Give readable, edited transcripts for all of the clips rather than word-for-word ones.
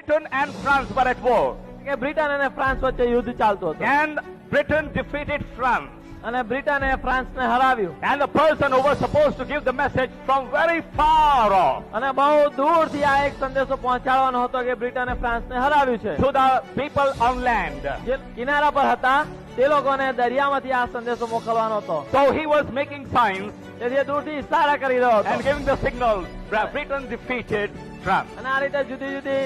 Britain and France were at war. કે Britain અને France વચ્ચે યુદ્ધ ચાલતું હતું And Britain defeated France. અને બ્રિટને ફ્રાન્સને હરાવ્યું And the person who was supposed to give the message from very far off અને બહુ દૂરથી આ એક સંદેશો પહોંચાડવાનો હતો કે બ્રિટને ફ્રાન્સને હરાવ્યું છે to the people on land. જે કિનારા પર હતા તે લોકોને દરિયામાંથી આ સંદેશો મોકલવાનો હતો So he was making signs તેથી એ દૂરથી ઇશારા કરી રહ્યો and હતો giving the signal that Britain defeated France. અને આ રીતે જુદી જુદી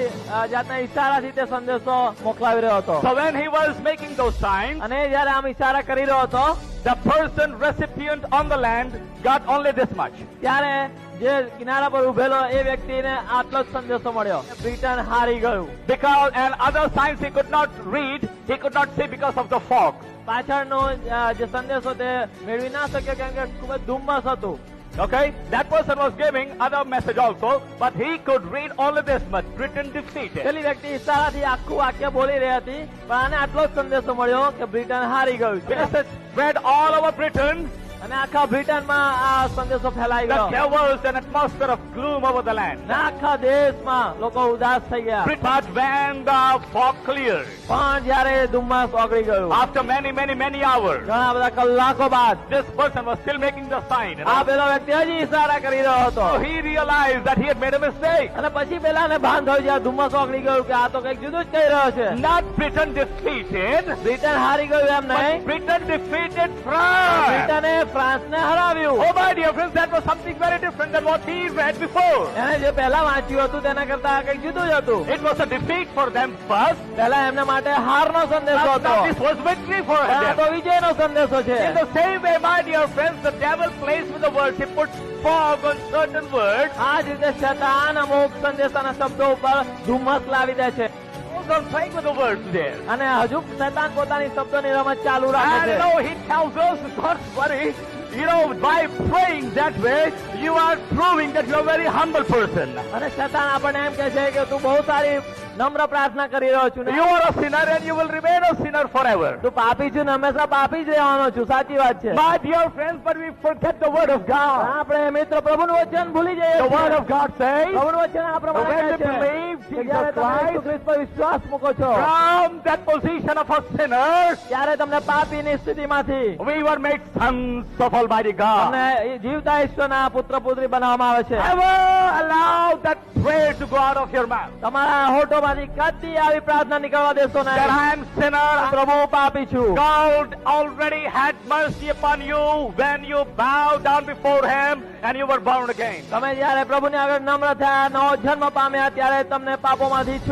જાતના ઇશારાથી તે સંદેશો મોકલાવી રહ્યો હતો So when he was making those signs, અને જયારે આમ ઇશારા કરી રહ્યો હતો the person recipient on the land got only this much. ત્યારે જે કિનારા પર ઉભેલો એ વ્યક્તિને આટલો જ સંદેશો મળ્યો બ્રિટન હારી ગયું Because and other signs he could not read, he could not see because of the fog. પાછળનો જે સંદેશો તે મેળવી ના શક્યો કેમ કે ખૂબ જ ધુમ્મસ હતું Okay, that person was giving other message also, but he could read only this much: Britain defeated. પેલી વ્યક્તિ ઇશારાથી આખું વાક્ય બોલી રહી હતી પણ આને આટલો જ સંદેશો મળ્યો કે બ્રિટન હારી ગયું The છે message spread all over Britain. અને આખા બ્રિટનમાં આ સંદેશો ફેલાઈ That ગયો there was an atmosphere of gloom over the land. અને આખા દેશમાં લોકો ઉદાસ થઈ ગયા But when the fog cleared, પણ જયારે ધુમ્મસ ઓગળી ગયું after many hours, ઘણા બધા કલાકો બાદ this person was still making the sign. આ પેલો વ્યક્તિ હજી ઇશારા કરી રહ્યો હતો So he realized that he had made a mistake. અને પછી પેલાને ભાન થયું જ્યારે ધુમ્મસ ઓગળી ગયું કે આ તો કંઈક જુદું જ કહી રહ્યો છે Not Britain defeated, બ્રિટન હારી ગયું એમ but નહીં Britain defeated France. બ્રિટને ફ્રાન્સને હરાવ્યું Oh my dear friends, that was something very different than what he read before. એને જે પહેલા વાંચ્યું હતું તેના કરતા આ કંઈક જુદું જ હતું It was a defeat for them first, પહેલા એમના માટે હારનો સંદેશો but હતો now this was victory for પણ આ તો them. વિજયનો સંદેશો છે In the same way, my dear friends, the devil plays with the words. He puts fog on certain words, આ જ રીતે શેતાન અમુક સંદેશાના શબ્દો ઉપર ધુમ્મસ લાવી દે છે goes on playing with the words there. અને હજુ શેતાન પોતાની શબ્દોની રમત ચાલુ રાખે And છે he tells us, don't worry, by praying that way, you are proving that you are a very humble person. અને શેતાન આપણને એમ કહે છે કે તું બહુ સારી નમ્ર પ્રાર્થના કરી રહ્યો છું ને You are a sinner and you will remain a sinner forever. તું પાપી છું ને હંમેશા પાપી જ રહેવાનો છું સાચી વાત છે My dear friends, but we forget the word of God. આપણે મિત્ર પ્રભુનું વચન ભૂલી જઈએ The છીએ. word of God says, પ્રભુનું વચન આ પ્રમાણે when કહે we છે believe કે Jesus જ્યારે તમે Christ, ઈસુ ખ્રિસ્ત પર વિશ્વાસ મૂકો છો from that position of a sinner, ત્યારે તમને પાપીની સ્થિતિમાંથી we were made sons of Almighty God. તમને જીવતા ઈશ્વરના પુત્ર પુત્રી બનાવવામાં આવે છે Ever allow that prayer to go out of your mouth? તમારા હોઠોમાંથી કદી આવી પ્રાર્થના નીકળવા દેશો That નહીં I am sinner. પ્રભુ પાપી છું God already had mercy upon you when you bowed down before Him and you were born again. તમે જયારે પ્રભુની આગળ નમ્ર થયા નવો જન્મ પામ્યા ત્યારે તમને પાપોમાંથી